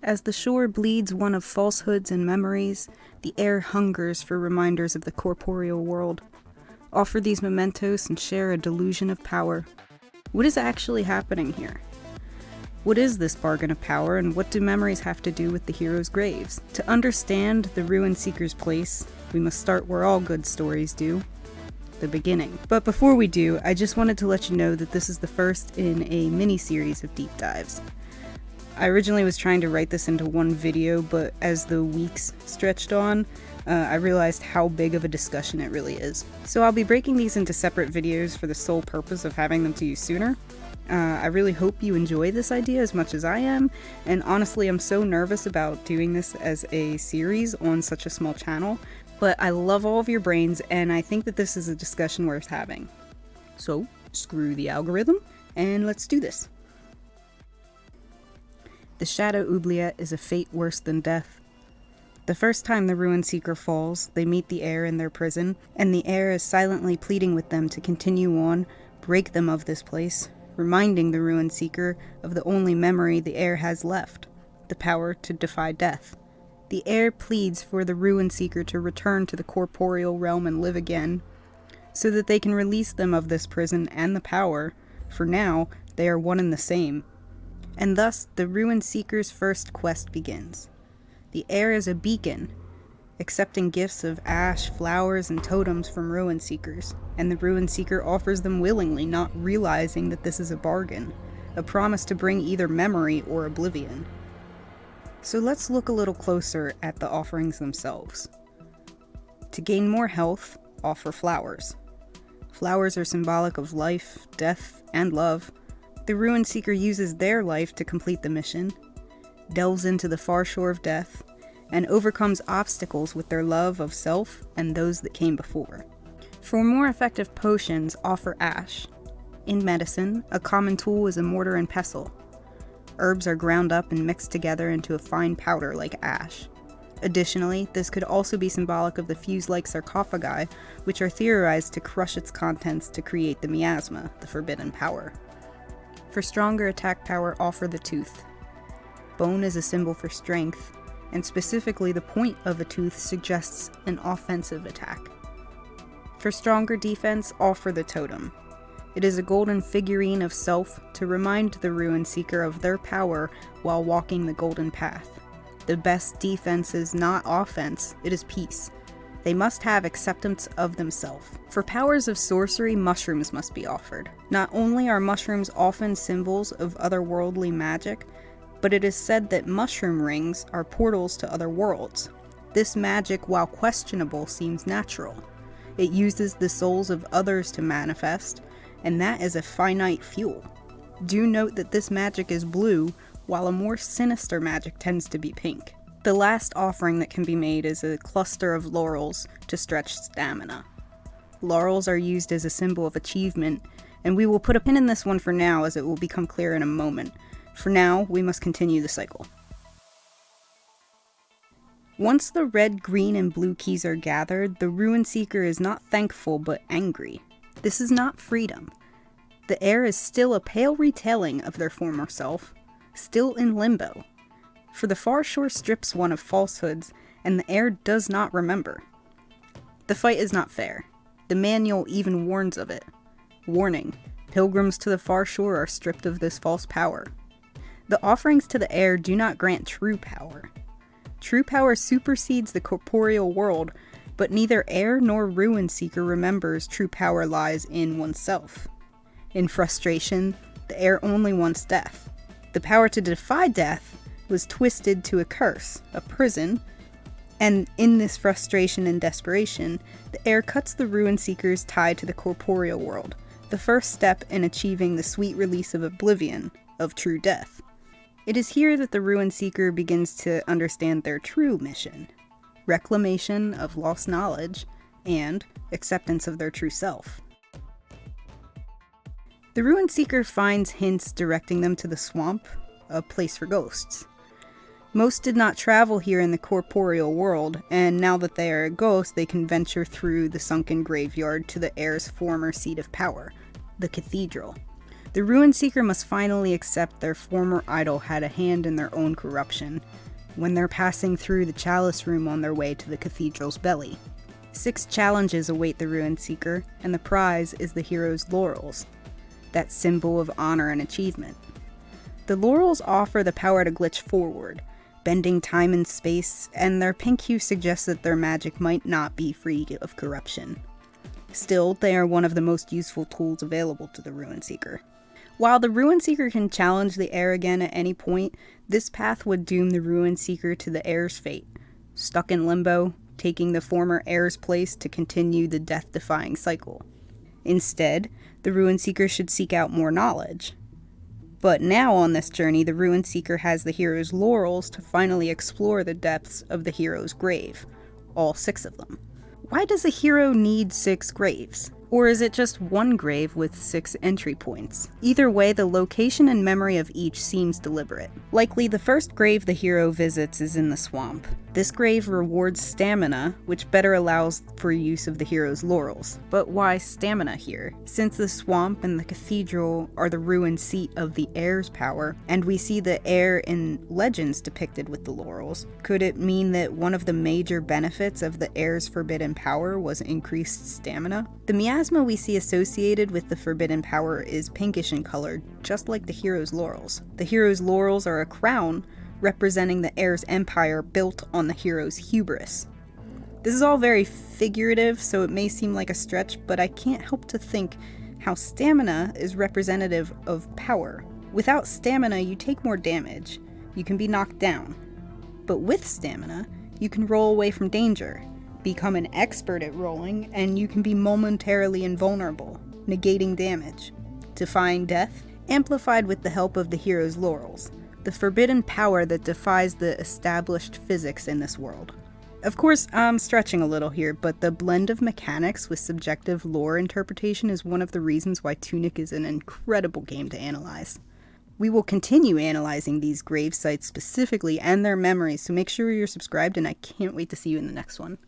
As the shore bleeds one of falsehoods and memories, the air hungers for reminders of the corporeal world. Offer these mementos and share a delusion of power. What is actually happening here? What is this bargain of power, and what do memories have to do with the heroes' graves? To understand the Ruin Seeker's place, we must start where all good stories do. The beginning. But before we do, I just wanted to let you know that this is the first in a mini-series of deep dives. I originally was trying to write this into one video, but as the weeks stretched on, I realized how big of a discussion it really is. So I'll be breaking these into separate videos for the sole purpose of having them to you sooner. I really hope you enjoy this idea as much as I am, and honestly I'm so nervous about doing this as a series on such a small channel, but I love all of your brains and I think that this is a discussion worth having. So, screw the algorithm, and let's do this. The Shadow Oubliette is a fate worse than death. The first time the Ruin Seeker falls, they meet the heir in their prison, and the heir is silently pleading with them to continue on, break them of this place, reminding the Ruin Seeker of the only memory the heir has left, the power to defy death. The heir pleads for the Ruin Seeker to return to the corporeal realm and live again, so that they can release them of this prison and the power. For now, they are one and the same. And thus, the Ruin Seeker's first quest begins. The heir is a beacon, accepting gifts of ash, flowers, and totems from Ruin Seekers, and the Ruin Seeker offers them willingly, not realizing that this is a bargain, a promise to bring either memory or oblivion. So let's look a little closer at the offerings themselves. To gain more health, offer flowers. Flowers are symbolic of life, death, and love. The Ruin Seeker uses their life to complete the mission, delves into the far shore of death, and overcomes obstacles with their love of self and those that came before. For more effective potions, offer ash. In medicine, a common tool is a mortar and pestle. Herbs are ground up and mixed together into a fine powder like ash. Additionally, this could also be symbolic of the fuse-like sarcophagi, which are theorized to crush its contents to create the miasma, the forbidden power. For stronger attack power, offer the tooth. Bone is a symbol for strength, and specifically the point of a tooth suggests an offensive attack. For stronger defense, offer the totem. It is a golden figurine of self to remind the Ruin Seeker of their power while walking the golden path. The best defense is not offense, it is peace. They must have acceptance of themselves. For powers of sorcery, mushrooms must be offered. Not only are mushrooms often symbols of otherworldly magic, but it is said that mushroom rings are portals to other worlds. This magic, while questionable, seems natural. It uses the souls of others to manifest, and that is a finite fuel. Do note that this magic is blue, while a more sinister magic tends to be pink. The last offering that can be made is a cluster of laurels to stretch stamina. Laurels are used as a symbol of achievement, and we will put a pin in this one for now as it will become clear in a moment. For now, we must continue the cycle. Once the red, green, and blue keys are gathered, the Ruin Seeker is not thankful but angry. This is not freedom. The heir is still a pale retelling of their former self, still in limbo. For the far shore strips one of falsehoods, and the heir does not remember. The fight is not fair. The manual even warns of it. Warning, pilgrims to the far shore are stripped of this false power. The offerings to the heir do not grant true power. True power supersedes the corporeal world, but neither heir nor Ruin Seeker remembers true power lies in oneself. In frustration, the heir only wants death. The power to defy death was twisted to a curse, a prison, and in this frustration and desperation, the heir cuts the Ruin Seeker's tie to the corporeal world, the first step in achieving the sweet release of oblivion, of true death. It is here that the Ruin Seeker begins to understand their true mission: reclamation of lost knowledge and acceptance of their true self. The Ruin Seeker finds hints directing them to the swamp, a place for ghosts. Most did not travel here in the corporeal world, and now that they are a ghost, they can venture through the sunken graveyard to the heir's former seat of power, the cathedral. The Ruin Seeker must finally accept their former idol had a hand in their own corruption when they're passing through the Chalice Room on their way to the cathedral's belly. 6 challenges await the Ruin Seeker, and the prize is the hero's laurels, that symbol of honor and achievement. The laurels offer the power to glitch forward, bending time and space, and their pink hue suggests that their magic might not be free of corruption. Still, they are one of the most useful tools available to the Ruin Seeker. While the Ruin Seeker can challenge the heir again at any point, this path would doom the Ruin Seeker to the heir's fate, stuck in limbo, taking the former heir's place to continue the death-defying cycle. Instead, the Ruin Seeker should seek out more knowledge. But now on this journey, the Ruin Seeker has the hero's laurels to finally explore the depths of the hero's grave, all 6 of them. Why does a hero need 6 graves? Or is it just one grave with 6 entry points? Either way, the location and memory of each seems deliberate. Likely, the first grave the hero visits is in the swamp. This grave rewards stamina, which better allows for use of the hero's laurels. But why stamina here? Since the swamp and the cathedral are the ruined seat of the heir's power, and we see the heir in legends depicted with the laurels, could it mean that one of the major benefits of the heir's forbidden power was increased stamina? The miasma we see associated with the forbidden power is pinkish in color, just like the hero's laurels. The hero's laurels are a crown, representing the heir's empire built on the hero's hubris. This is all very figurative, so it may seem like a stretch, but I can't help to think how stamina is representative of power. Without stamina, you take more damage. You can be knocked down. But with stamina, you can roll away from danger, become an expert at rolling, and you can be momentarily invulnerable, negating damage, defying death, amplified with the help of the hero's laurels, the forbidden power that defies the established physics in this world. Of course, I'm stretching a little here, but the blend of mechanics with subjective lore interpretation is one of the reasons why Tunic is an incredible game to analyze. We will continue analyzing these grave sites specifically and their memories, so make sure you're subscribed, and I can't wait to see you in the next one.